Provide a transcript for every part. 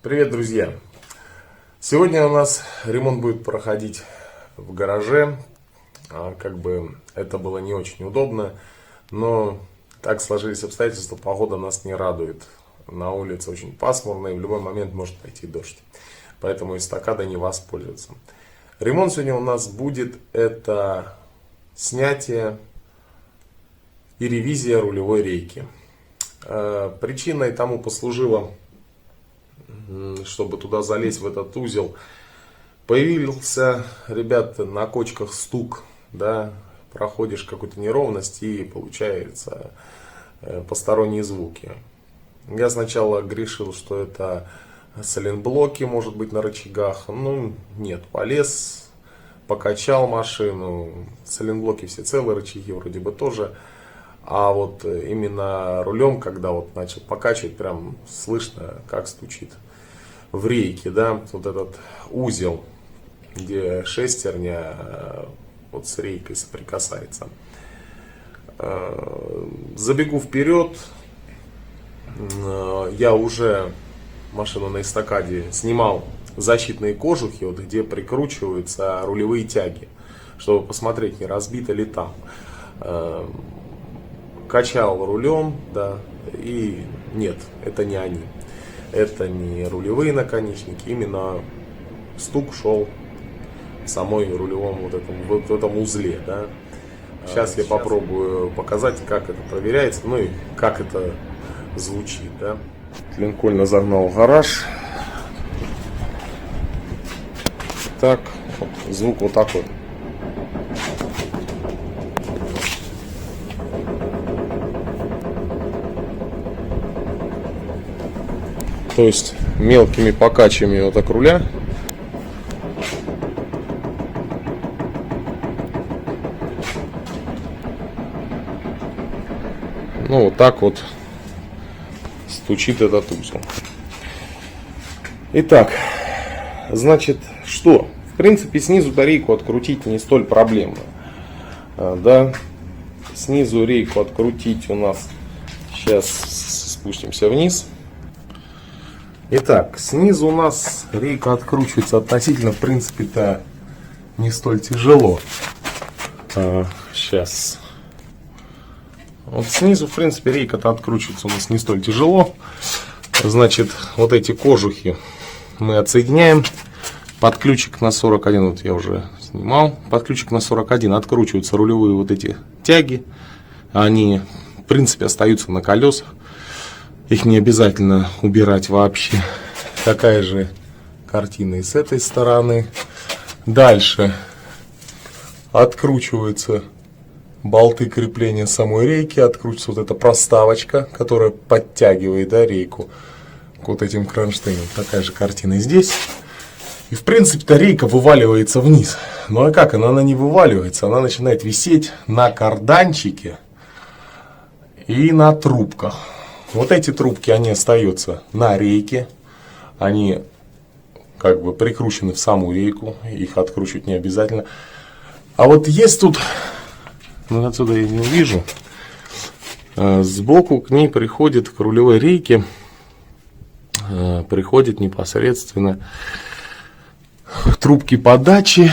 Привет, друзья! Сегодня у нас ремонт будет проходить в гараже. Как бы это было не очень удобно, но так сложились обстоятельства, погода нас не радует. На улице очень пасмурно и в любой момент может пойти дождь. Поэтому эстакадой не воспользоваться. Ремонт сегодня у нас будет это снятие и ревизия рулевой рейки. Причиной тому послужило, чтобы туда залезть, в этот узел, появился, ребята, на кочках стук, да, проходишь какую-то неровность и получается посторонние звуки. Я сначала грешил, что это сайлентблоки, может быть, на рычагах. Ну, нет, полез, покачал машину, сайлентблоки все целые, рычаги вроде бы тоже. А вот именно рулем, когда вот начал покачивать, прям слышно, как стучит в рейке, да, вот этот узел, где шестерня вот с рейкой соприкасается. Забегу вперед, я уже машину на эстакаде снимал защитные кожухи, вот где прикручиваются рулевые тяги, чтобы посмотреть, не разбито ли там. Качал рулем, да, и нет, это не они. Это не рулевые наконечники, именно стук шел в самой рулевом вот в этом узле, да. Сейчас я попробую показать, как это проверяется, ну и как это звучит, да. Линкольн загнал в гараж. Так, вот, звук вот такой. То есть мелкими покачиваниями вот так руля. Ну вот так вот стучит этот узел. Итак, значит, что? В принципе, снизу рейку открутить не столь проблемно. Да, снизу рейку открутить у нас. Сейчас спустимся вниз. Итак, снизу у нас рейка откручивается относительно, в принципе-то, не столь тяжело. Сейчас. Вот снизу, в принципе, рейка-то откручивается у нас не столь тяжело. Значит, вот эти кожухи мы отсоединяем. Под ключик на 41, вот я уже снимал. Под ключик на 41 откручиваются рулевые вот эти тяги. Они, в принципе, остаются на колесах. Их не обязательно убирать вообще. Такая же картина и с этой стороны. Дальше откручиваются болты крепления самой рейки. Откручивается вот эта проставочка, которая подтягивает, да, рейку к вот этим кронштейнам. Такая же картина и здесь. И в принципе-то рейка вываливается вниз. Ну а как? Она не вываливается. Она начинает висеть на карданчике и на трубках. Вот эти трубки, они остаются на рейке, они как бы прикручены в саму рейку, их откручивать не обязательно. А вот есть тут, ну отсюда я не вижу, сбоку к ней приходит, к рулевой рейке, приходит непосредственно трубки подачи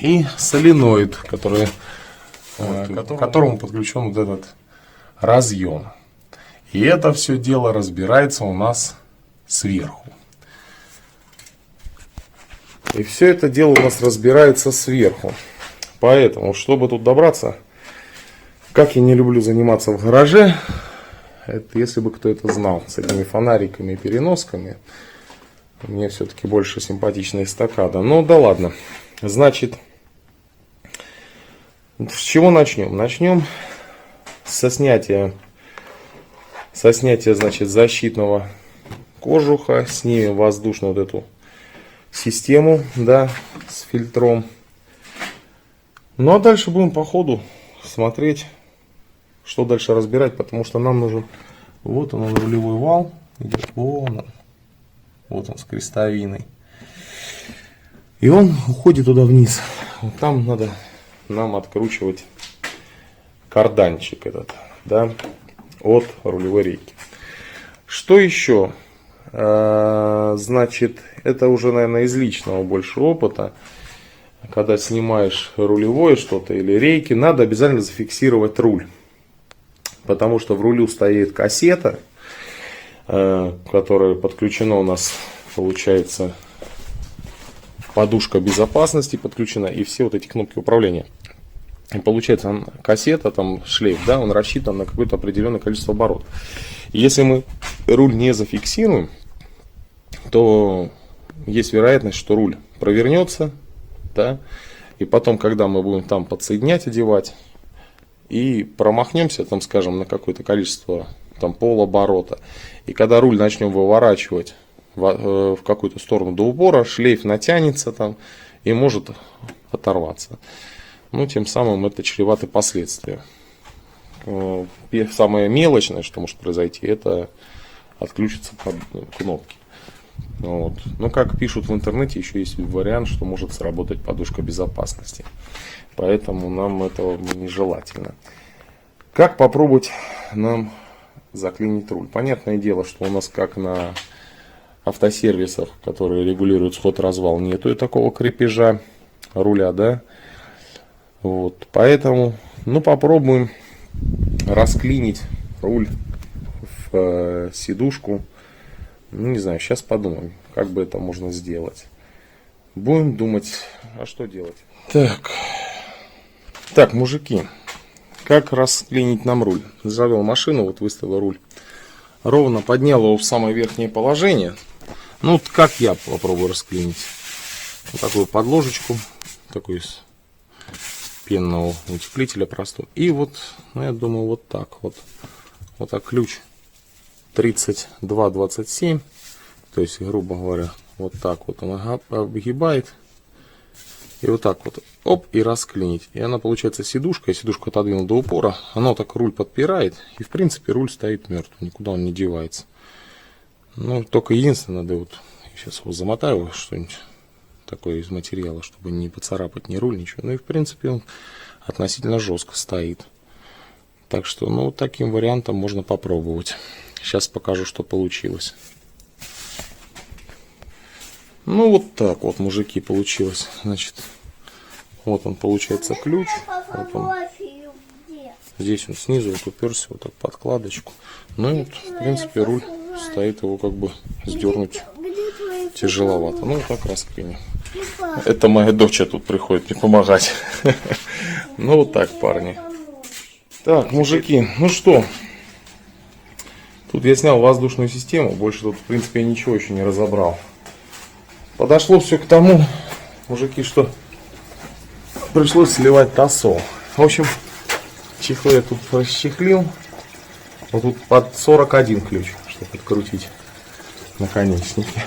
и соленоид, к которому подключен вот этот разъем. И это все дело разбирается у нас сверху. И все это дело у нас разбирается сверху. Поэтому, чтобы тут добраться, как я не люблю заниматься в гараже, это если бы кто это знал, с этими фонариками и переносками, мне все-таки больше симпатична эстакада. Ну да ладно. Значит, с чего начнем? Начнем со снятия, значит, защитного кожуха. Снимем воздушную вот эту систему, да, с фильтром. Ну а дальше будем по ходу смотреть, что дальше разбирать, потому что нам нужен, вот он рулевой вал, вот он с крестовиной, и он уходит туда вниз. Вот там надо нам откручивать карданчик этот, да, от рулевой рейки. Что еще? Значит, это уже, наверное, из личного больше опыта. Когда снимаешь рулевое что-то или рейки, надо обязательно зафиксировать руль. Потому что в рулю стоит кассета, которая подключена у нас, получается, подушка безопасности подключена и все вот эти кнопки управления. И получается, кассета, там шлейф, да, он рассчитан на какое-то определенное количество оборотов. И если мы руль не зафиксируем, то есть вероятность, что руль провернется, да, и потом, когда мы будем там подсоединять, одевать, и промахнемся, там, скажем, на какое-то количество, там, полоборота, и когда руль начнем выворачивать в какую-то сторону до упора, шлейф натянется там и может оторваться. Ну, тем самым это чревато последствия. Самое мелочное, что может произойти, это отключатся кнопки. Вот. Но как пишут в интернете, еще есть вариант, что может сработать подушка безопасности. Поэтому нам этого нежелательно. Как попробовать нам заклинить руль? Понятное дело, что у нас как на автосервисах, которые регулируют сход-развал, нету такого крепежа руля, да? Вот, поэтому, ну, попробуем расклинить руль в сидушку. Ну, не знаю, сейчас подумаем, как бы это можно сделать. Будем думать, а что делать? Так, мужики, как расклинить нам руль? Завел машину, вот выставил руль ровно, поднял его в самое верхнее положение. Ну, вот как я попробую расклинить. Вот такую подложечку, такой из пенного утеплителя простой. И вот, ну, я думаю, вот так вот. Вот так ключ 32-27. То есть, грубо говоря, вот так вот он обгибает. И вот так вот, оп, и расклинить. И она получается сидушка. Я сидушку отодвинул до упора. Она так руль подпирает. И в принципе руль стоит мертвый. Никуда он не девается. Ну, только единственное, надо вот, сейчас его замотаю что-нибудь такое из материала, чтобы не поцарапать ни руль, ничего. Ну и в принципе он относительно жестко стоит. Так что, ну, таким вариантом можно попробовать. Сейчас покажу, что получилось. Ну, вот так вот, мужики, получилось. Значит, вот он, получается, ключ. Вот он. Здесь он снизу вот уперся, вот так подкладочку. Ну и вот, в принципе, руль стоит, его как бы сдернуть тяжеловато. Ну, вот так расклиним. Это моя дочь тут приходит мне помогать. Ну, вот так, парни. Так, мужики, ну что. Тут я снял воздушную систему. Больше тут, в принципе, я ничего еще не разобрал. Подошло все к тому, мужики, что пришлось сливать тосол. В общем, чехлы я тут расчехлил. Вот тут под 41 ключ, чтобы открутить наконечники.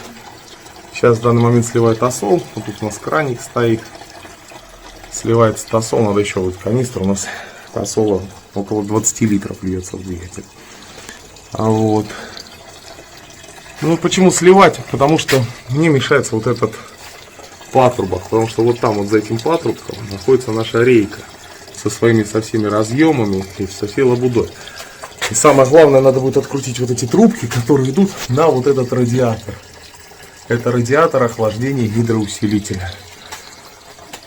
Сейчас в данный момент сливаю тосол. Вот тут у нас краник стоит. Сливается тосол. Надо еще вот канистра. У нас тосола около 20 литров льется в двигатель. А вот. Ну почему сливать? Потому что мне мешается вот этот патрубок. Потому что вот там вот за этим патрубком находится наша рейка. Со своими со всеми разъемами и со всей лабудой. И самое главное, надо будет открутить вот эти трубки, которые идут на вот этот радиатор. Это радиатор охлаждения гидроусилителя.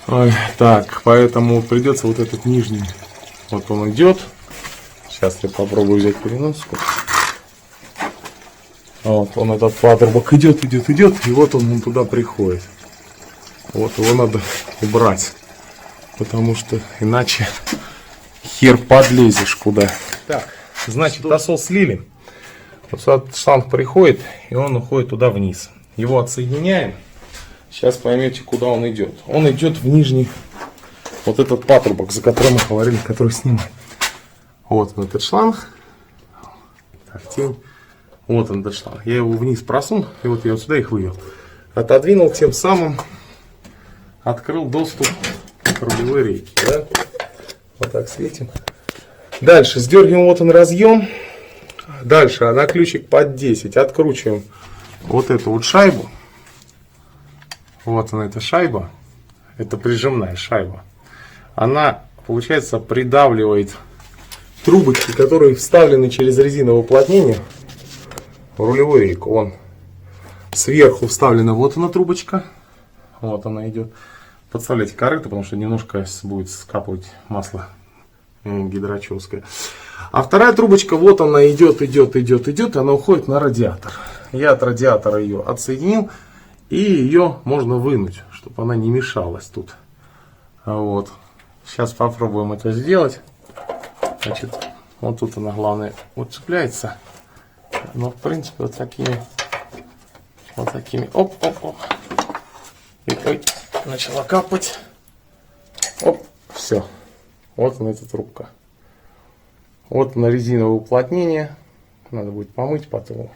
Ой, так, поэтому придется вот этот нижний. Вот он идет. Сейчас я попробую взять переноску. Вот он, этот патрубок идет. И вот он туда приходит. Вот его надо убрать. Потому что иначе хер подлезешь куда. Так, значит, тосол слили. Вот сюда шланг приходит, и он уходит туда вниз. Его отсоединяем. Сейчас поймете, куда он идет. Он идет в нижний, вот этот патрубок, за которым мы говорили, который снимаем. Вот он, этот шланг. Так, тень. Вот он, этот шланг. Я его вниз просунул, и вот я вот сюда их вывел. Отодвинул, тем самым открыл доступ к рулевой рейке. Да? Вот так светим. Дальше сдергиваем, вот он разъем. Дальше на ключик под 10 откручиваем вот эту вот шайбу. Вот она, эта шайба. Это прижимная шайба. Она, получается, придавливает трубочки, которые вставлены через резиновое уплотнение в рулевую рейку. Вон Сверху вставлена вот она трубочка. Вот она идет. Подставляйте корыто, потому что немножко будет скапывать масло гидрочесское. А вторая трубочка, вот она идет, и она уходит на радиатор. Я от радиатора ее отсоединил, и ее можно вынуть, чтобы она не мешалась тут. Вот. Сейчас попробуем это сделать. Значит, вот тут она, главное, вот цепляется. Но, в принципе, вот такими, оп. И, ой, начала капать. Оп, все. Вот она, эта трубка. Вот на резиновое уплотнение. Надо будет помыть потом.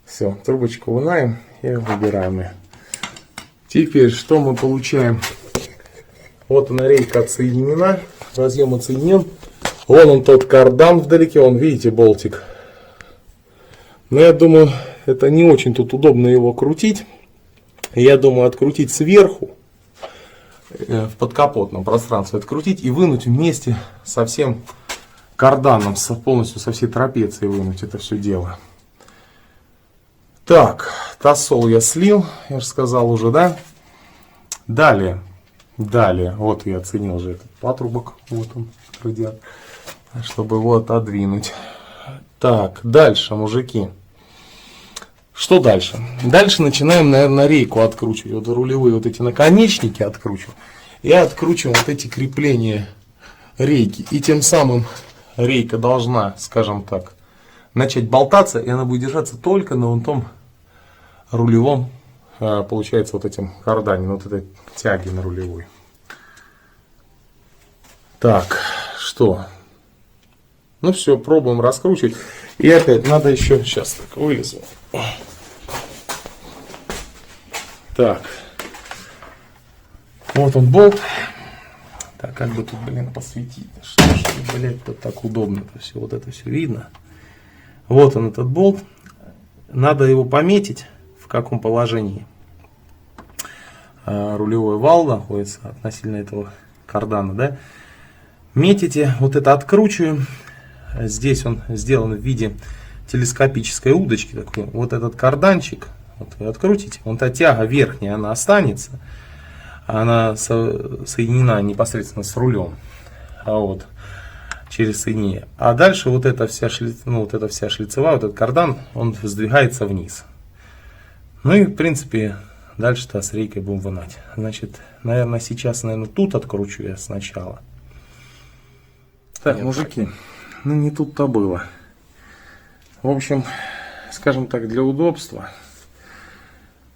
Все, трубочку вынаем и выбираем ее. Теперь что мы получаем? Вот она, рейка отсоединена. Разъем отсоединен. Вон он тот кардан вдалеке. Вон, видите, болтик. Но я думаю, это не очень тут удобно его крутить. Я думаю, открутить сверху, в подкапотном пространстве, открутить и вынуть вместе со всем карданом, полностью со всей трапецией вынуть это все дело. Так, тосол я слил, я же сказал уже, да? Далее, вот я оценил уже этот патрубок, вот он, радиатор, чтобы его отодвинуть. Так, дальше, мужики. Что дальше? Дальше начинаем, наверное, рейку откручивать. Вот рулевые вот эти наконечники откручиваю. Я откручиваю вот эти крепления рейки. И тем самым рейка должна, скажем так, начать болтаться. И она будет держаться только на вот том рулевом, получается, вот этим кардане, вот этой тяге на рулевой. Так, что? Ну все, пробуем раскручивать. И опять надо еще, сейчас так вылезу. Так, вот он болт. Так, как бы тут, блин, посветить? Что ж, блядь, тут так удобно-то все, вот это все видно. Вот он, этот болт. Надо его пометить, в каком положении рулевой вал находится относительно этого кардана, да. Метите, вот это откручиваем. Здесь он сделан в виде телескопической удочки такой. Вот этот карданчик, вот вы открутите, вон та тяга верхняя, она останется, она соединена непосредственно с рулем, вот через соединение. А дальше вот эта вся шлицевая, вот этот кардан, он сдвигается вниз. Ну и в принципе дальше-то с рейкой будем вынать. Значит, наверное, сейчас, тут откручу я сначала. Так, нет, мужики, ну не тут-то было. В общем, скажем так, для удобства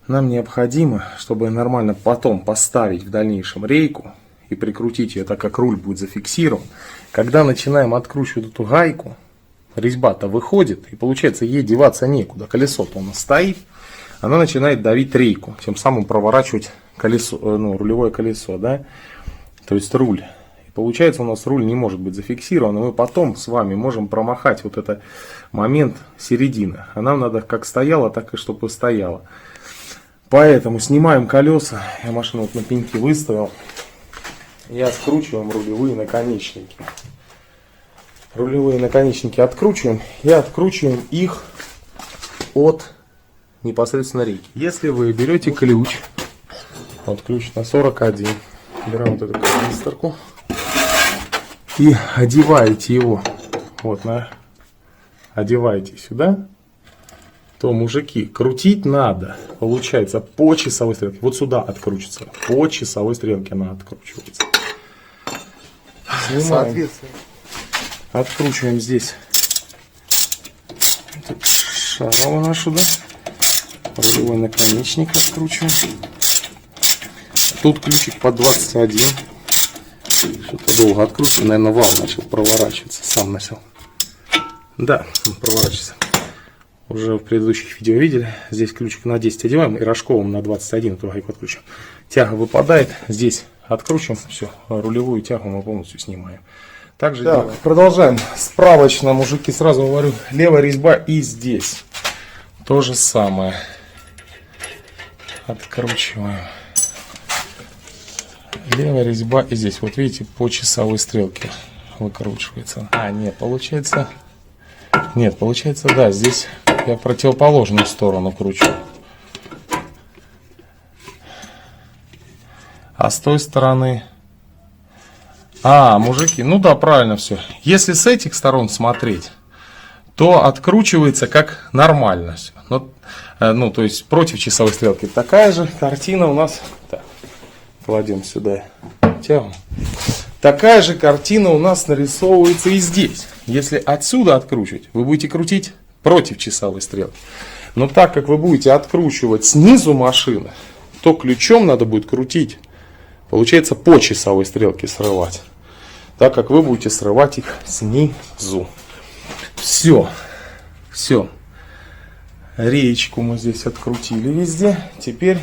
нам необходимо, чтобы нормально потом поставить в дальнейшем рейку и прикрутить ее, так как руль будет зафиксирован. Когда начинаем откручивать эту гайку, резьба-то выходит, и получается ей деваться некуда. Колесо-то у нас стоит, она начинает давить рейку, тем самым проворачивать колесо, рулевое колесо, да, то есть руль. Получается, у нас руль не может быть зафиксирован, и мы потом с вами можем промахать вот этот момент середины. А нам надо как стояло, так и чтобы стояло. Поэтому снимаем колеса. Я машину вот на пеньки выставил. И откручиваем рулевые наконечники. Рулевые наконечники откручиваем. И откручиваем их от непосредственно рейки. Если вы берете ключ, вот ключ на 41, берем вот эту канистрку. И одеваете его, вот, одеваете сюда, то, мужики, крутить надо, получается, по часовой стрелке. Вот сюда откручивается, по часовой стрелке она откручивается. Снимаем, откручиваем здесь шарову нашу, да, рулевой наконечник откручиваем. Тут ключик под 21. Что-то долго откручиваю, наверное, вал начал проворачиваться, сам начал. Да, проворачивается. Уже в предыдущих видео видели. Здесь ключик на 10 одеваем и рожковым на 21 эту гайку откручиваем. Тяга выпадает, здесь откручиваем, все, рулевую тягу мы полностью снимаем. Также так, продолжаем. Справочно, мужики, сразу говорю, левая резьба и здесь. То же самое. Откручиваем. Левая резьба и здесь, вот видите, по часовой стрелке выкручивается. Нет, получается, да, здесь Я в противоположную сторону кручу. А с той стороны... мужики, ну да, правильно все. Если с этих сторон смотреть, то откручивается как нормально все. Ну, то есть против часовой стрелки. Такая же картина у нас... Так, кладем сюда тягу. Такая же картина у нас нарисовывается и здесь. Если отсюда откручивать, вы будете крутить против часовой стрелки. Но так как вы будете откручивать снизу машины, то ключом надо будет крутить. Получается по часовой стрелке срывать. Так как вы будете срывать их снизу. Все. Все. Реечку мы здесь открутили везде. Теперь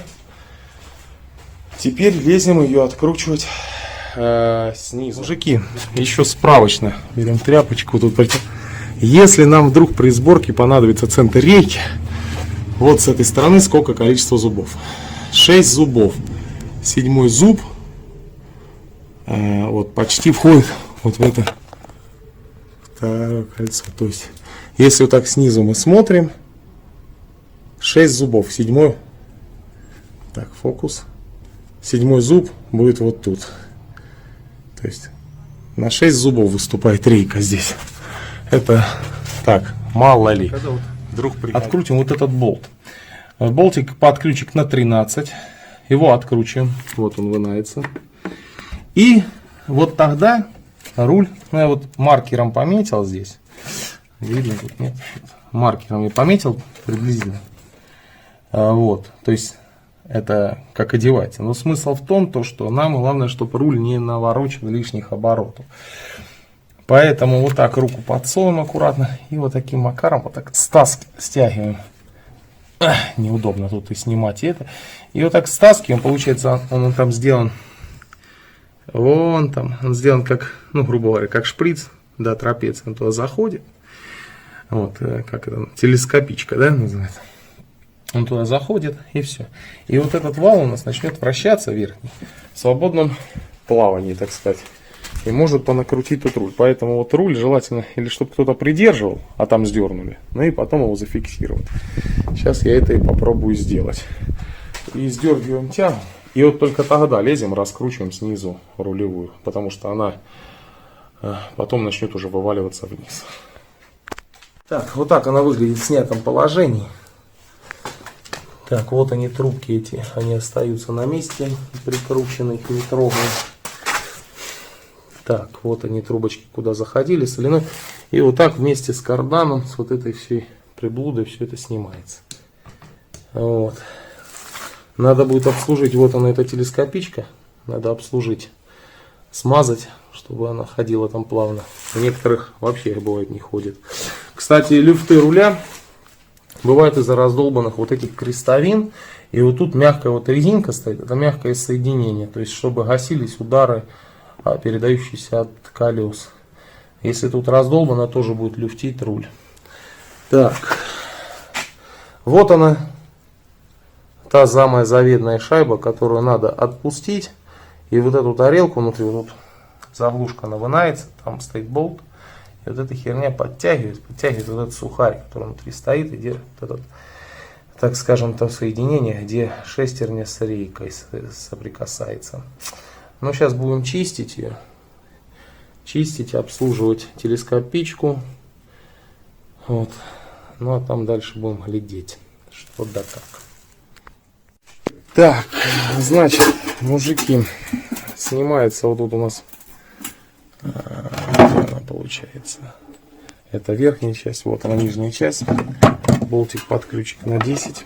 лезем ее откручивать снизу. Мужики, еще справочно. Берем тряпочку. Если нам вдруг при сборке понадобится центр рейки, вот с этой стороны сколько количество зубов. 6 зубов. 7-й зуб вот почти входит вот в это второе кольцо. То есть, если вот так снизу мы смотрим, 6 зубов. 7-й, так, фокус. 7-й зуб будет вот тут. То есть, на 6 зубов выступает рейка здесь. Это так, мало ли. Вдруг открутим вот этот болт. Болтик под ключик на 13. Его откручиваем. Вот он вынается. И вот тогда руль, ну я вот маркером пометил здесь. Видно тут, нет? Маркером я пометил приблизительно. Вот, то есть это как одевать. Но смысл в том, что нам главное, чтобы руль не наворочил лишних оборотов. Поэтому вот так руку подсовываем аккуратно и вот таким макаром вот так стягиваем. Неудобно тут и снимать это. И вот так стаскиваем, получается, он там сделан. Вон там, он сделан как, ну, грубо говоря, как шприц, да, трапеция, он туда заходит. Вот, как это, телескопичка, да, называется. Он туда заходит, и все. И вот этот вал у нас начнет вращаться верхний в свободном плавании, так сказать. И может понакрутить тут руль. Поэтому вот руль желательно, или чтобы кто-то придерживал, а там сдернули, ну и потом его зафиксировать. Сейчас я это и попробую сделать. И сдергиваем тягу. И вот только тогда лезем, раскручиваем снизу рулевую. Потому что она потом начнет уже вываливаться вниз. Так, вот так она выглядит в снятом положении. Так, вот они, трубки эти, они остаются на месте, прикручены, их не трогаем. Так, вот они, трубочки, куда заходили, соляной. И вот так вместе с карданом, с вот этой всей приблудой, все это снимается. Вот. Надо будет обслужить, вот она, эта телескопичка. Надо обслужить, смазать, чтобы она ходила там плавно. У некоторых вообще бывает не ходит. Кстати, люфты руля бывают из-за раздолбанных вот этих крестовин. И вот тут мягкая вот резинка стоит, это мягкое соединение. То есть, чтобы гасились удары, передающиеся от колес. Если тут раздолбано, тоже будет люфтить руль. Так, вот она, та самая заветная шайба, которую надо отпустить. И вот эту тарелку внутри, вот тут заглушка навынается, там стоит болт. И вот эта херня подтягивает вот этот сухарь, который внутри стоит, и где вот этот, так скажем, то соединение, где шестерня с рейкой соприкасается. Ну, сейчас будем чистить ее. Чистить, обслуживать телескопичку. Вот. Ну, а там дальше будем глядеть, что да как. Так, значит, мужики, снимается вот тут у нас, она получается. Это верхняя часть, вот она нижняя часть. Болтик под ключик на 10.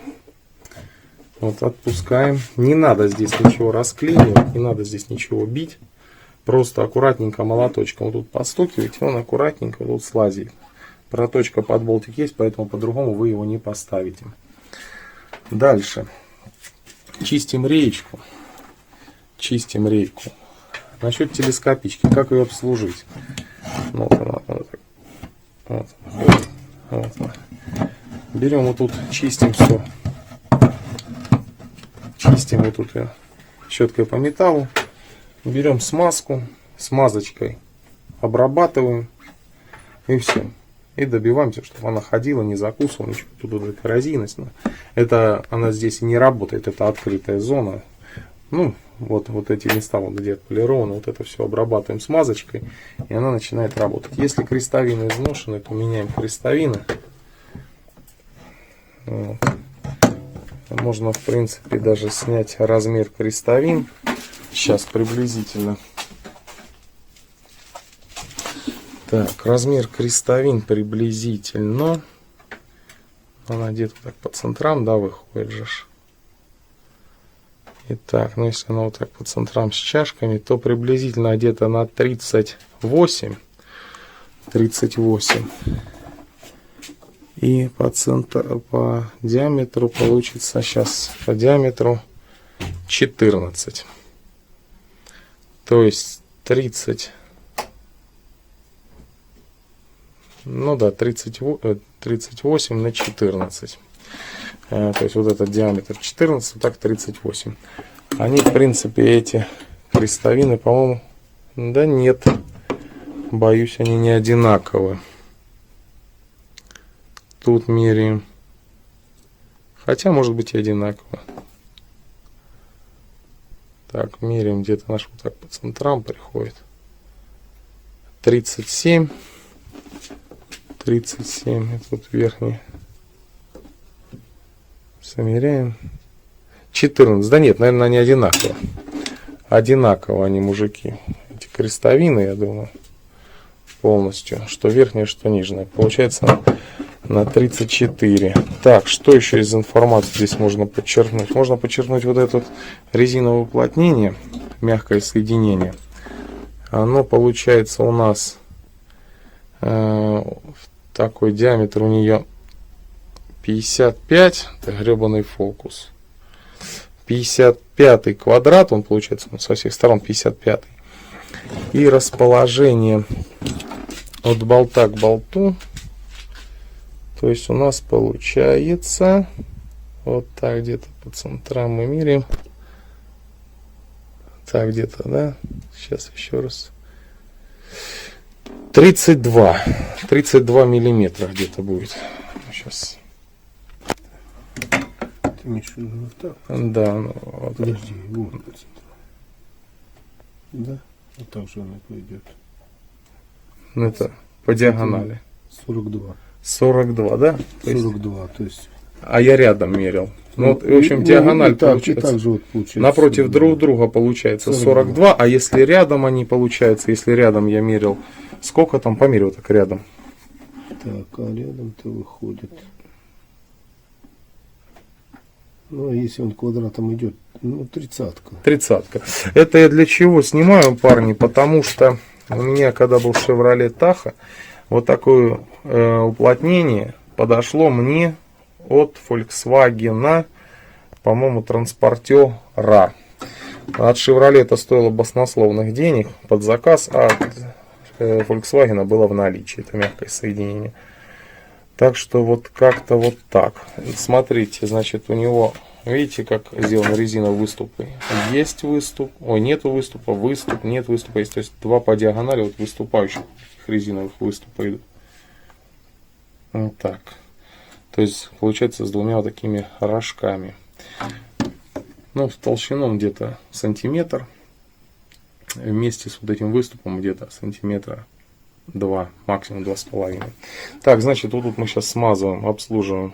Вот отпускаем. Не надо здесь ничего расклеивать, не надо здесь ничего бить. Просто аккуратненько молоточком вот тут подстукиваете, он аккуратненько тут слазит. Проточка под болтик есть, поэтому по-другому вы его не поставите. Дальше. Чистим реечку. Чистим рейку. Насчет телескопички, как ее обслужить? Вот она, вот. Вот она. Берем вот тут, чистим все. Чистим вот тут щеткой по металлу. Берем смазку, смазочкой обрабатываем. И все. И добиваемся, чтобы она ходила, не закусывала, ничего. Тут вот коррозийность. Это она здесь и не работает, это открытая зона. Ну, вот эти места, вот где отполировано, вот это все обрабатываем смазочкой, и она начинает работать. Если крестовины изношены, то меняем крестовины. Вот. Можно, в принципе, даже снять размер крестовин. Сейчас приблизительно. Так, размер крестовин приблизительно. Она где-то так по центрам, да, выходит же. Итак, ну если она вот так по центрам с чашками, то приблизительно где-то на 38. И по диаметру получится сейчас по диаметру 14. То есть 30. Ну да, 38 на 14. То есть вот этот диаметр 14, вот так 38. Они, в принципе, эти крестовины, по-моему, да нет. Боюсь, они не одинаковые. Тут меряем. Хотя, может быть, и одинаково. Так, меряем где-то наш вот так по центрам приходит. 37. 37. И тут верхний. Замеряем. 14. Да нет, наверное, они одинаково. Одинаково они, мужики. Эти крестовины, я думаю, полностью. Что верхняя, что нижняя. Получается на 34. Так, что еще из информации здесь можно подчеркнуть? Можно подчеркнуть вот это вот резиновое уплотнение, мягкое соединение. Оно получается у нас такой диаметр у нее 55. Это гребаный фокус. 55 квадрат, он получается со всех сторон 55. И расположение от болта к болту. То есть у нас получается вот так где-то по центрам мы меряем. Так где-то, да? Сейчас еще раз. 32 миллиметра где-то будет. Сейчас. Ты имеешь в виду вот так? Да. Ну, вот. Подожди, вот по центру. Да? Вот так же она пойдет. Ну, это по диагонали. 42. 42, да? То есть, 42, то есть. а я рядом мерил. Ну, вот, в общем, диагональ получается. Так же вот получается. Напротив друг друга получается 42. А если рядом они получаются, если рядом я мерил, сколько там померил так рядом? Так, а рядом-то выходит. Ну, а если он квадратом идет, ну, 30-ка. 30-ка. Это я для чего снимаю, парни? Потому что у меня, когда был Chevrolet Tahoe, вот такое уплотнение подошло мне от Volkswagen, по-моему, транспортера. От Chevrolet это стоило баснословных денег под заказ, а от Volkswagen было в наличии. Это мягкое соединение. Так что вот как-то вот так. Смотрите, значит, у него, видите, как сделаны резиновые выступы. Есть выступ, нету выступа, выступ, нет выступа. Есть, то есть два по диагонали вот выступающих резиновых выступа идут. Вот так. То есть получается с двумя вот такими рожками. Ну, в толщину где-то сантиметр. Вместе с вот этим выступом где-то сантиметра 2, максимум 2,5. Так, значит, вот тут мы сейчас смазываем, обслуживаем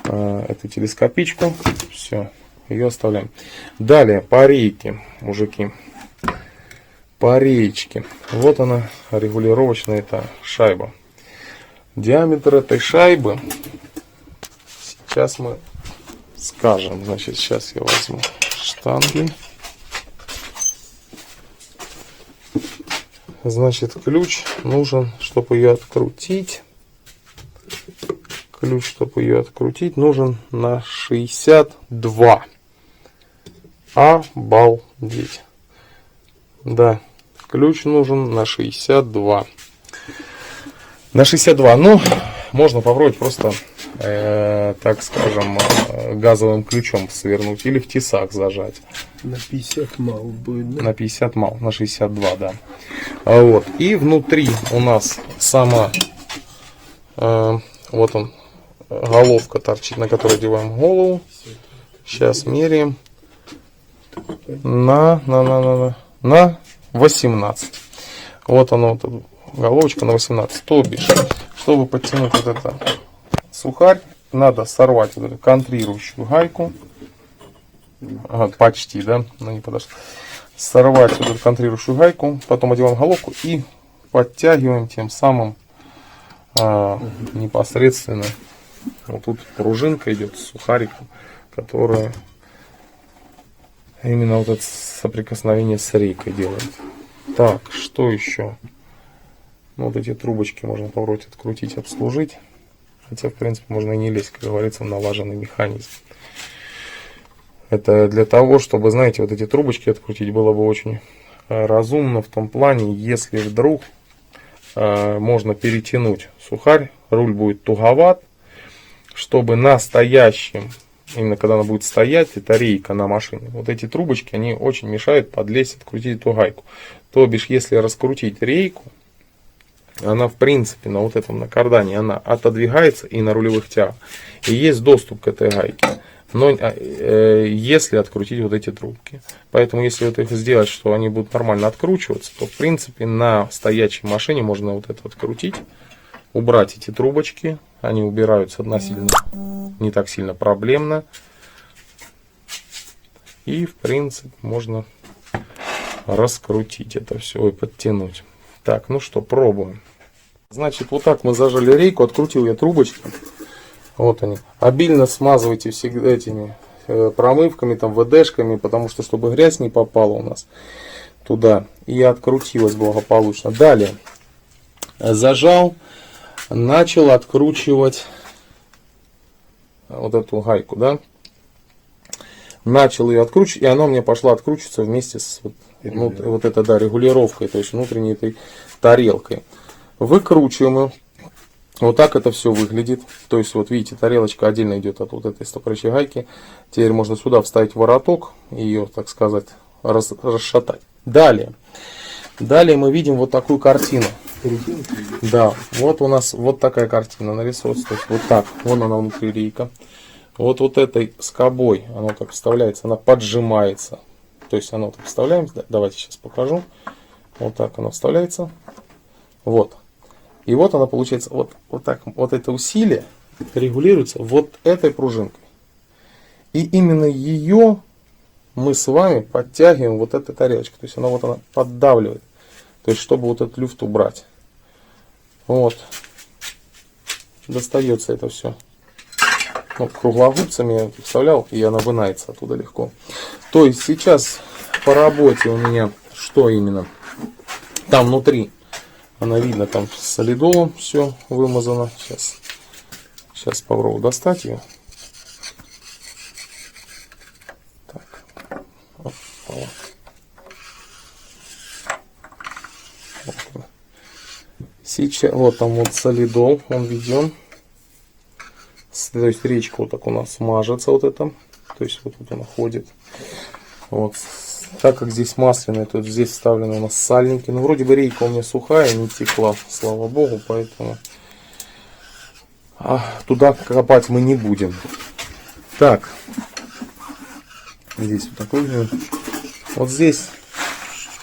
эту телескопичку. Все, ее оставляем. Далее, по рейке, мужики. По реечке. Вот она, регулировочная эта шайба. Диаметр этой шайбы сейчас мы скажем. Значит, сейчас я возьму штангель. Значит, ключ нужен, чтобы ее открутить. Ключ, чтобы ее открутить, нужен на 62. Обалдеть. Да, ключ нужен на 62. На 62. Ну, можно попробовать просто, так скажем, газовым ключом свернуть или в тесак зажать. На 50 мал будет, да? На 50 мал, на 62, да. Вот. И внутри у нас сама Вот он, головка торчит, на которой одеваем голову. Сейчас меряем. На 18. Вот оно, вот головочка на 18. То бишь, чтобы подтянуть вот это сухарь, надо сорвать вот эту контрирующую гайку. Почти, да, но не подошло. Сорвать вот эту контрирующую гайку, потом одеваем головку и подтягиваем тем самым непосредственно. Вот тут пружинка идет с сухариком, которая именно вот это соприкосновение с рейкой делает. Так, что еще? Ну, вот эти трубочки можно попробовать открутить, обслужить. Хотя, в принципе, можно и не лезть, как говорится, в налаженный механизм. Это для того, чтобы, знаете, вот эти трубочки открутить было бы очень разумно в том плане, если вдруг можно перетянуть сухарь, руль будет туговат, чтобы на стоящем, именно когда она будет стоять, это рейка на машине, вот эти трубочки, они очень мешают подлезть, открутить эту гайку. То бишь, если раскрутить рейку, она в принципе на вот этом на кардане, она отодвигается и на рулевых тягах. И есть доступ к этой гайке. Но если открутить вот эти трубки. Поэтому если вот их сделать, что они будут нормально откручиваться, то в принципе на стоячей машине можно вот это открутить, убрать эти трубочки. Они убираются относительно не так сильно проблемно. И в принципе можно раскрутить это все и подтянуть. Так, ну что, пробуем. Значит, вот так мы зажали рейку, открутил я трубочки. Вот они. Обильно смазывайте всегда этими промывками, там, ВДшками, потому что, чтобы грязь не попала у нас туда. И открутилась благополучно. Далее. Зажал, начал откручивать вот эту гайку, да. Начал ее откручивать, и она у меня пошла откручиваться вместе с вот это, да, регулировкой, то есть внутренней этой тарелкой. Выкручиваем ее. Вот так это все выглядит. То есть, вот видите, тарелочка отдельно идет от вот этой стопорочей гайки. Теперь можно сюда вставить вороток и ее, так сказать, расшатать. Далее мы видим вот такую картину. Да, вот у нас вот такая картина нарисовывается. То есть, вот так, вон она внутри рейка. Вот этой скобой, она как вставляется, она поджимается. То есть, она вот так вставляем. Давайте сейчас покажу. Вот так она вставляется. Вот. И вот она получается, вот так, вот это усилие регулируется вот этой пружинкой. И именно ее мы с вами подтягиваем вот этой тарелочкой. То есть она вот она поддавливает. То есть чтобы вот этот люфт убрать. Вот. Достается это все. Ну, круглогубцами я вставлял, и она вынается оттуда легко. То есть сейчас по работе у меня что именно? Там внутри. Она видно, там с солидолом все вымазано. Сейчас попробую достать ее. Так. Вот. Сейчас, вот там вот солидол, он введен. То есть речка вот так у нас мажется вот это. То есть вот тут она ходит. Вот. Так как здесь масляная, то здесь вставлены у нас сальники. Ну, вроде бы рейка у меня сухая, не текла, слава богу, поэтому туда копать мы не будем. Так, здесь вот такой же. Вот здесь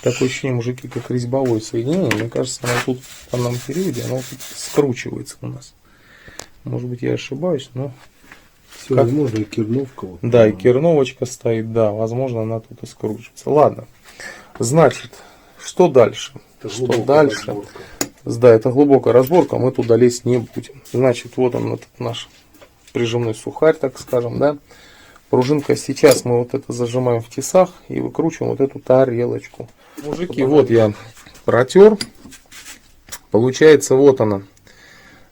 такое ощущение, мужики, как резьбовое соединение. Мне кажется, оно тут в данном периоде, оно тут скручивается у нас. Может быть, я ошибаюсь, но... Все возможно, и керновка. Вот. Да, и керновочка стоит, да, возможно, она тут и скручивается. Ладно, значит, что дальше? Что дальше? Разборка. Да, это глубокая разборка, мы туда лезть не будем. Значит, вот он, этот наш прижимной сухарь, так скажем, да. Пружинка, сейчас мы вот это зажимаем в тесах и выкручиваем вот эту тарелочку. Мужики, вот я протер. Получается, вот она.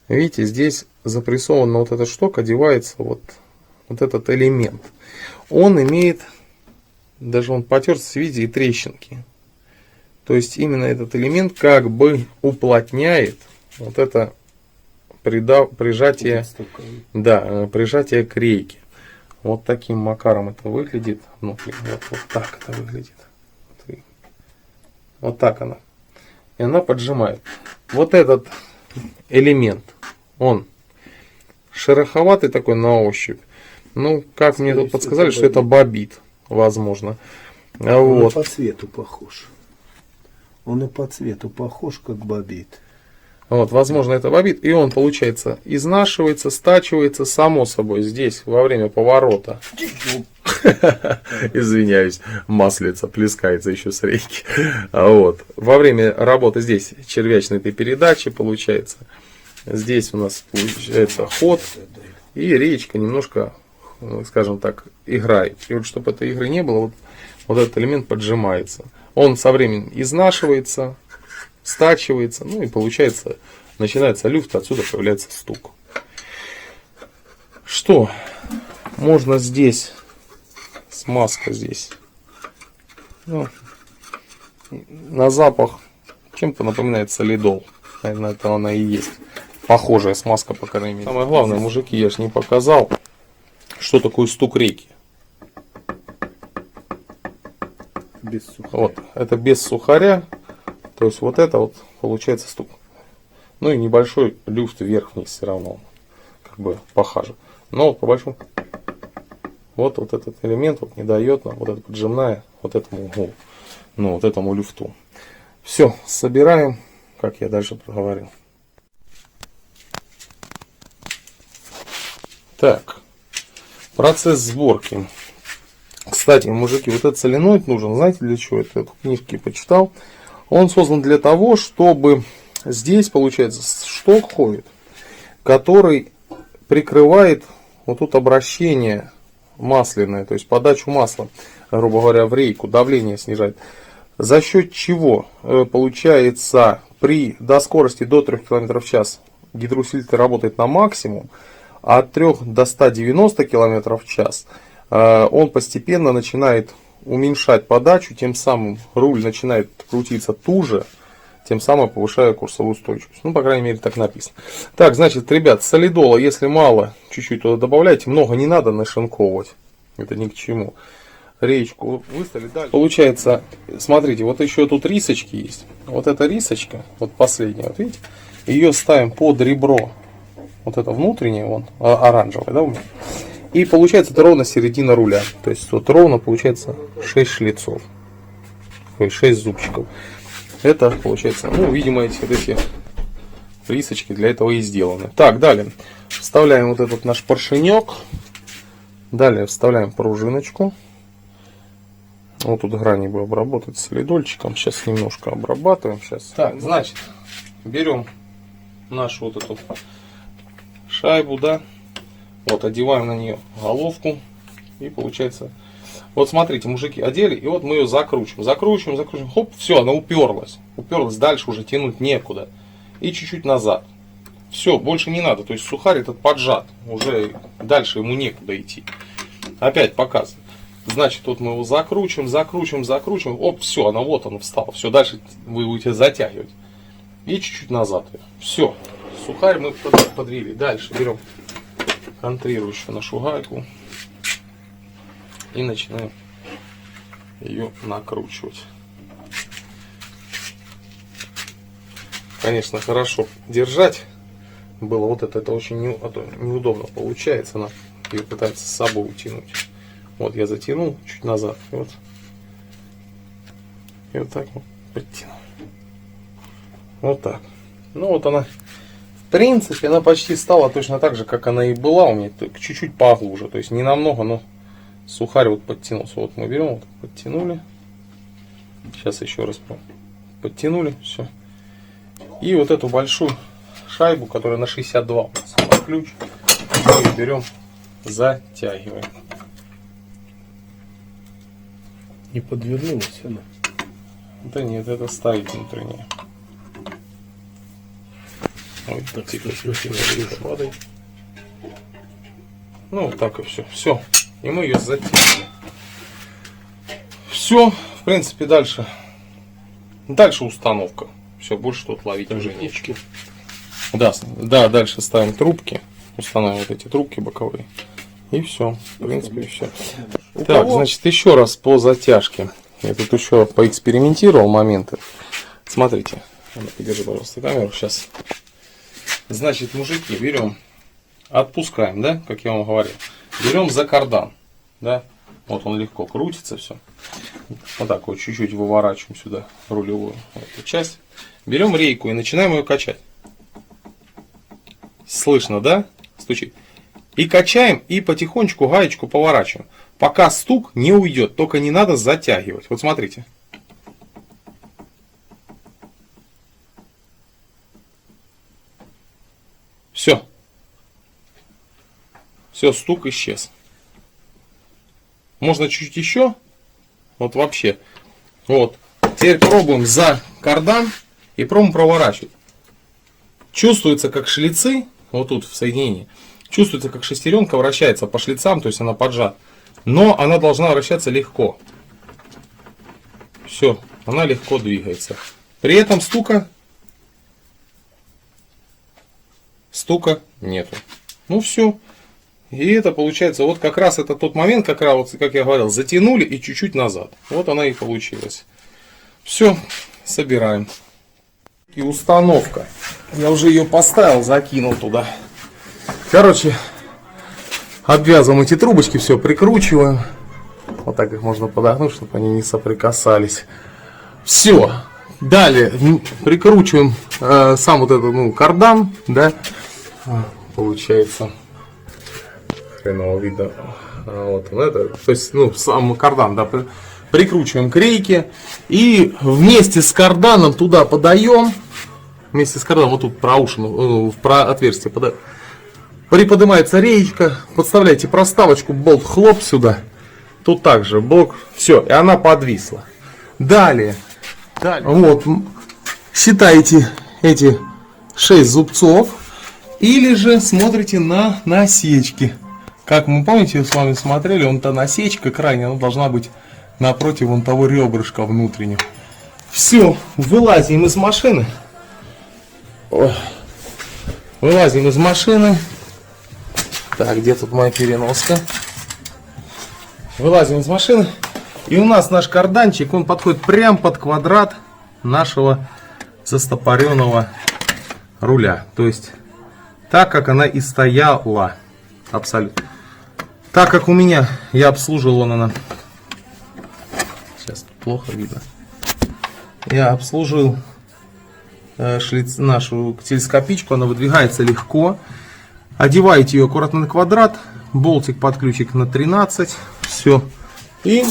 Видите, здесь запрессована вот эта штука, одевается вот этот элемент. Он имеет, даже он потерся в виде и трещинки. То есть именно этот элемент как бы уплотняет вот это прижатие, да, прижатие к рейке. Вот таким макаром это выглядит внутри. Вот так это выглядит. Вот так она. И она поджимает. Вот этот элемент Он шероховатый такой на ощупь. Ну, как мне тут подсказали, что это бобит, возможно. Он Вот. и по цвету похож. Он и по цвету похож, как бобит. Вот, возможно, это бобит. И он, получается, изнашивается, стачивается само собой здесь во время поворота. Извиняюсь, маслица плескается еще с рейки. Вот. Во время работы здесь червячной этой передачи получается. Здесь у нас получается ход. И речка немножко, скажем так, играет. И вот чтобы этой игры не было, вот этот элемент поджимается. Он со временем изнашивается, стачивается, ну и получается, начинается люфт, отсюда появляется стук. Что можно здесь, смазка здесь, ну, на запах чем-то напоминает солидол, наверное, это она и есть, похожая смазка, по крайней мере. Самое главное, мужики, я ж не показал, что такое стук рейки. Без сухаря. Вот, это без сухаря, то есть вот это вот получается стук. Ну и небольшой люфт вверх-вниз все равно, как бы похоже. Но вот по большому, вот этот элемент вот не дает нам, вот эта поджимная, вот этому углу, ну вот этому люфту. Все, собираем, как я дальше проговорил. Так, процесс сборки. Кстати, мужики, вот этот соленоид нужен, знаете для чего? Это в книжке почитал. Он создан для того, чтобы здесь, получается, шток ходит, который прикрывает вот тут обращение масляное, то есть подачу масла, грубо говоря, в рейку, давление снижает. За счет чего, получается, до скорости до 3 км в час гидроусилитель работает на максимум, а от 3 до 190 км в час он постепенно начинает уменьшать подачу, тем самым руль начинает крутиться туже, тем самым повышая курсовую устойчивость. Ну, по крайней мере, так написано. Так, значит, ребят, солидола, если мало, чуть-чуть туда добавляйте, много не надо нашинковывать. Это ни к чему. Речку выставили дальше. Получается, смотрите, вот еще тут рисочки есть. Вот эта рисочка, вот последняя, вот видите, ее ставим под ребро. Вот это внутреннее, вон, оранжевое, да, у меня. И получается это ровно середина руля. То есть вот ровно получается 6 шлицов. Ой, 6 зубчиков. Это получается, ну, видимо, эти рисочки для этого и сделаны. Так, далее. Вставляем вот этот наш поршенек. Далее вставляем пружиночку. Вот тут грани бы обработать солидольчиком. Сейчас немножко обрабатываем. Сейчас. Так, значит, берем нашу вот эту шайбу, да. Вот, одеваем на нее головку. И получается... Вот смотрите, мужики одели, и вот мы ее закручиваем. Закручиваем. Хоп, все, она уперлась. Уперлась, дальше уже тянуть некуда. И чуть-чуть назад. Все, больше не надо. То есть сухарь этот поджат. Уже дальше ему некуда идти. Опять показываю. Значит, вот мы его закручиваем. Оп, все, она вот она встала. Все, дальше вы будете затягивать. И чуть-чуть назад ее. Все, сухарь мы подвели. Дальше берем контрирующую нашу гайку. И начинаем ее накручивать. Конечно, хорошо держать было вот это очень неудобно получается. Она ее пытается с собой утянуть. Вот я затянул чуть назад. И вот так вот подтянул. Вот так. Ну вот она. В принципе, она почти стала точно так же, как она и была у меня. Чуть-чуть поглубже. То есть не намного, но сухарь вот подтянулся. Вот мы берем, вот, подтянули. Сейчас еще раз подтянули. Все. И вот эту большую шайбу, которая на 62 у нас на ключ, мы берем, затягиваем. Не подвернулась она. Да нет, это стоит внутреннее. Ой, так, тихо, падает. Ну, вот так и все. Все. И мы ее затягиваем. Все, в принципе, дальше установка. Все, больше тут ловить уже нечего. Да, дальше ставим трубки. Устанавливаем вот эти трубки боковые. И все, в принципе, и все. Так, значит, еще раз по затяжке. Я тут еще поэкспериментировал моменты. Смотрите. Подержи, пожалуйста, камеру. Сейчас Значит, мужики, берем, отпускаем, да, как я вам говорил. Берем за кардан, да. Вот он легко крутится, все. Вот так вот чуть-чуть выворачиваем сюда рулевую эту часть. Берем рейку и начинаем ее качать. Слышно, да? Стучит. И качаем, и потихонечку гаечку поворачиваем. Пока стук не уйдет, только не надо затягивать. Вот смотрите. Все. Все, стук исчез. Можно чуть-чуть еще. Вот вообще. Вот. Теперь пробуем за кардан и пробуем проворачивать. Чувствуется, как шлицы, вот тут в соединении, чувствуется, как шестеренка вращается по шлицам, то есть она поджата. Но она должна вращаться легко. Все, она легко двигается. При этом стука нету. Ну все. И это получается, вот как раз это тот момент, как раз, вот, как я говорил, затянули и чуть-чуть назад. Вот она и получилась. Все, собираем. И установка. Я уже ее поставил, закинул туда. Короче, обвязываем эти трубочки, все прикручиваем. Вот так их можно подогнуть, чтобы они не соприкасались. Все. Далее прикручиваем сам вот этот кардан, да, получается. Хреново видно. Вот он это. То есть, сам кардан, да, прикручиваем к рейке. И вместе с карданом туда подаем. Вместе с карданом, вот тут проушину, в отверстие подаем. Приподнимается рейка. Подставляете проставочку, болт, хлоп сюда. Тут также блок. Все, и она подвисла. Далее. Вот. Считаете эти 6 зубцов. Или же смотрите на насечки. Как мы помните, с вами смотрели, вон та насечка крайняя, она должна быть напротив вон того ребрышка внутреннего. Все, вылазим из машины. Вылазим из машины. Так, где тут моя переноска? Вылазим из машины. И у нас наш карданчик, он подходит прямо под квадрат нашего застопоренного руля. То есть, так как она и стояла. Абсолютно. Так как у меня, я обслуживал она. Сейчас плохо видно. Я обслужил нашу телескопичку, она выдвигается легко. Одеваете ее аккуратно на квадрат, болтик под ключик на 13, все. И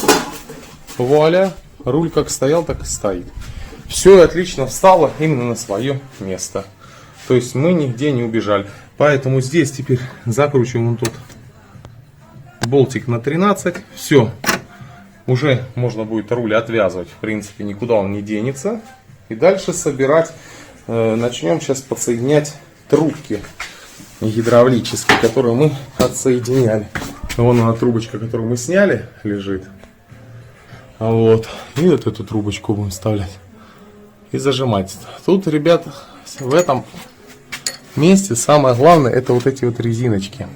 вуаля, руль как стоял, так и стоит. Все отлично встало именно на свое место. То есть мы нигде не убежали. Поэтому здесь теперь закручиваем вот тут болтик на 13. Все. Уже можно будет руль отвязывать. В принципе, никуда он не денется. И дальше собирать. Начнем сейчас подсоединять трубки гидравлические, которые мы отсоединяли. Вон она трубочка, которую мы сняли, лежит. Вот. И вот эту трубочку будем вставлять. И зажимать. Тут, ребят, в этом месте самое главное это вот эти вот резиночки.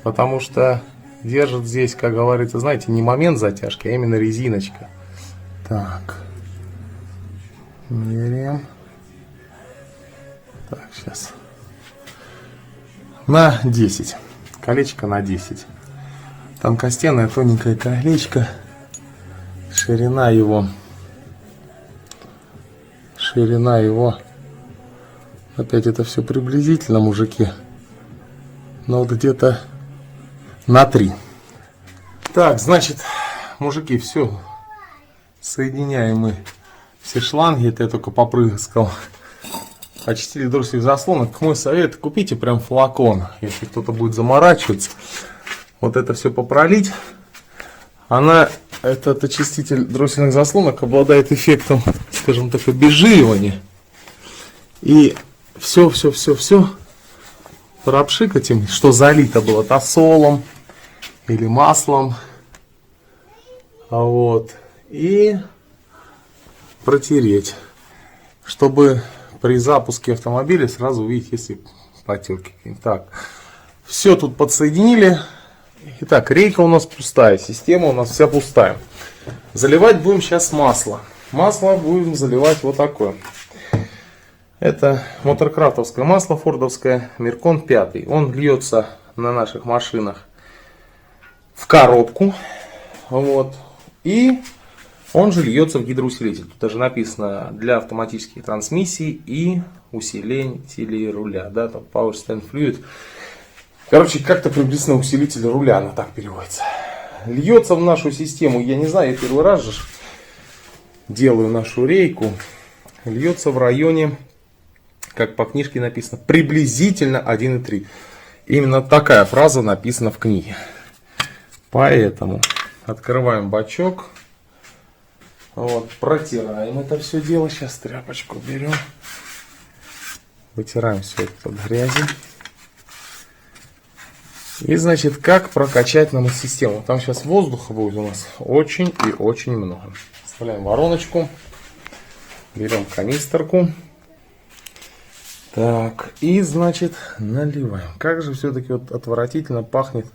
Потому что держит здесь, как говорится, знаете, не момент затяжки, а именно резиночка. Так. Меряем. Так, сейчас. На 10. Колечко на 10. Тонкостенное тоненькое колечко. Ширина его. Опять это все приблизительно, мужики. Но вот где-то на 3. Так, значит, мужики, все. Соединяем мы все шланги. Это я только попрыскал. Очистили дроссель заслонок. Мой совет: купите прям флакон. Если кто-то будет заморачиваться, вот это все попролить. Этот очиститель дроссельных заслонок обладает эффектом, скажем так, обезжиривания. И все пропшикать им, что залито было тосолом или маслом. Вот. И протереть, чтобы при запуске автомобиля сразу увидеть, если потеки. Так, все тут подсоединили. Итак, рейка у нас пустая, система у нас вся пустая. Заливать будем сейчас масло. Масло будем заливать вот такое. Это моторкрафтовское масло фордовское, Меркон 5. Он льется на наших машинах в коробку. Вот. И он же льется в гидроусилитель. Тут даже написано для автоматических трансмиссий и усилителей руля. Да, там Power Stand Fluid. Короче, как-то приблизительно усилитель руля, она так переводится. Льется в нашу систему, я не знаю, я первый раз же делаю нашу рейку. Льется в районе, как по книжке написано, приблизительно 1,3. Именно такая фраза написана в книге. Поэтому открываем бачок. Вот, протираем это все дело. Сейчас тряпочку берем. Вытираем все это от грязи. И значит, как прокачать нам систему. Там сейчас воздуха будет у нас очень и очень много. Вставляем вороночку. Берем канистерку. Так, и значит, наливаем. Как же все-таки вот отвратительно пахнет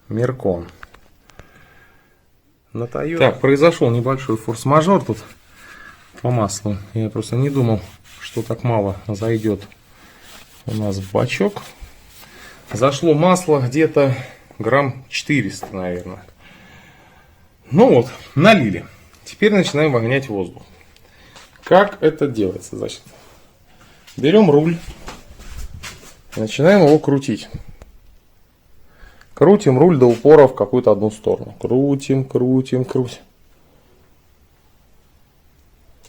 Меркон. На Toyota. Так, произошел небольшой форс-мажор тут по маслу. Я просто не думал, что так мало зайдет у нас в бачок. Зашло масло где-то грамм 400, наверное. Ну вот, налили. Теперь начинаем вогнять воздух. Как это делается? Значит, берем руль. Начинаем его крутить. Крутим руль до упора в какую-то одну сторону. Крутим, крутим, крутим.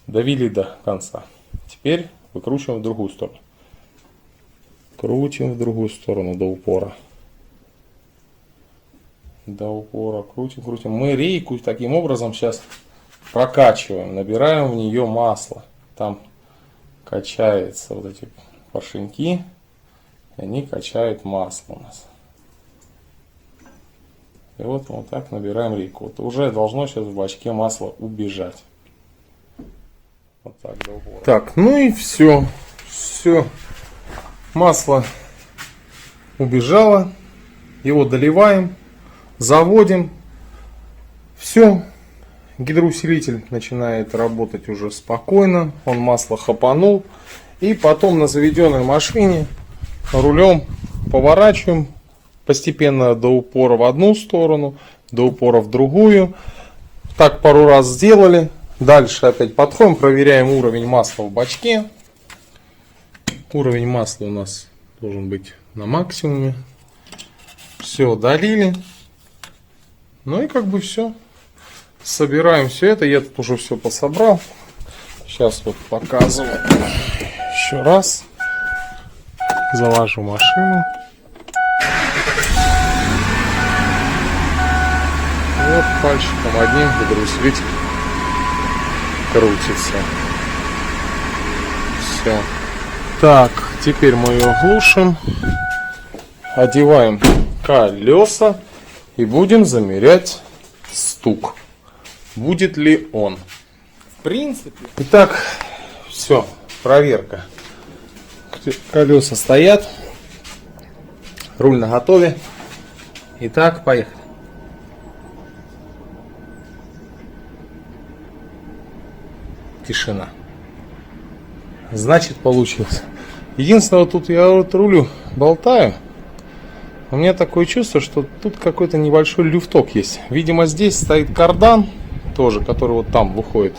Довели до конца. Теперь выкручиваем в другую сторону. Крутим в другую сторону до упора. До упора. Крутим, крутим. Мы рейку таким образом сейчас прокачиваем. Набираем в нее масло. Там качаются вот эти поршеньки. И они качают масло у нас. И вот так набираем рейку. Вот уже должно сейчас в бачке масло убежать. Вот так до упора. Так, ну и все. Все. Масло убежало. Его доливаем. Заводим. Все. Гидроусилитель начинает работать уже спокойно. Он масло хапанул. И потом на заведенной машине рулем поворачиваем постепенно до упора в одну сторону, до упора в другую. Так пару раз сделали. Дальше опять подходим, проверяем уровень масла в бачке. Уровень масла у нас должен быть на максимуме. Все, долили. Ну и как бы все. Собираем все это. Я тут уже все пособрал. Сейчас вот показываю еще раз. Завожу машину. Вот пальчиком одним гидроусилитель крутится. Все. Так, теперь мы ее глушим. Одеваем колеса и будем замерять стук. Будет ли он? В принципе. Итак, все, проверка. Колеса стоят. Руль наготове. Итак, поехали. Тишина. Значит, получилось. Единственное, тут я вот рулю болтаю. У меня такое чувство, что тут какой-то небольшой люфток есть. Видимо, здесь стоит кардан, тоже, который вот там выходит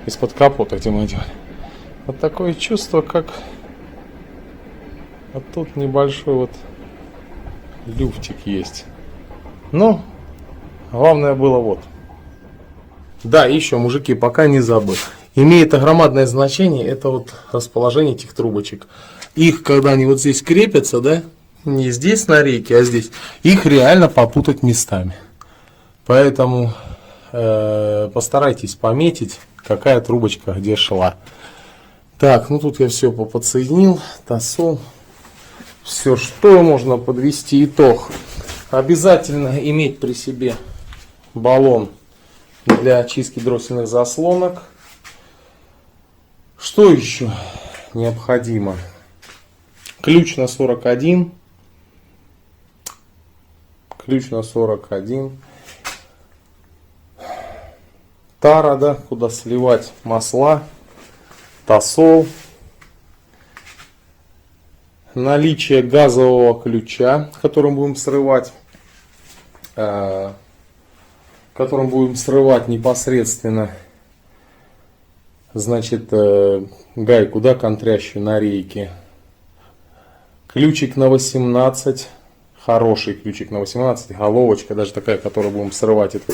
из-под капота, где мы делали. Вот такое чувство, как вот тут небольшой вот люфтик есть. Но главное было вот. Да, еще, мужики, пока не забыл. Имеет огромное значение это вот расположение этих трубочек. Их, когда они вот здесь крепятся, да, не здесь на рейке, а здесь, их реально попутать местами. Поэтому постарайтесь пометить, какая трубочка где шла. Так, ну тут я все подсоединил, тосол. Все, что можно подвести итог. Обязательно иметь при себе баллон для очистки дроссельных заслонок. Что еще необходимо? Ключ на 41. Ключ на 41. Тара, да, куда сливать масла. Тосол. наличие газового ключа, которым будем срывать непосредственно, значит, гайку, да, контрящую на рейке. Ключик на 18, хороший ключик на 18, головочка, даже такая, которую будем срывать. Это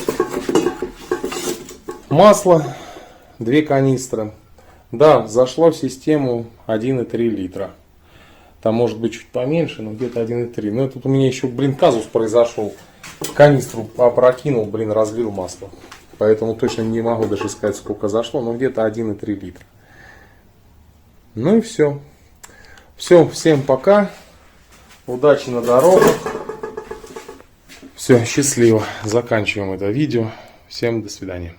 масло, 2 канистры. Да, зашло в систему 1,3 литра. Там может быть чуть поменьше, но где-то 1,3. Но тут у меня еще, казус произошел. Канистру опрокинул, разлил масло. Поэтому точно не могу даже сказать, сколько зашло, но где-то 1,3 литра. Ну и все. Все, всем пока. Удачи на дорогах. Все, счастливо. Заканчиваем это видео. Всем до свидания.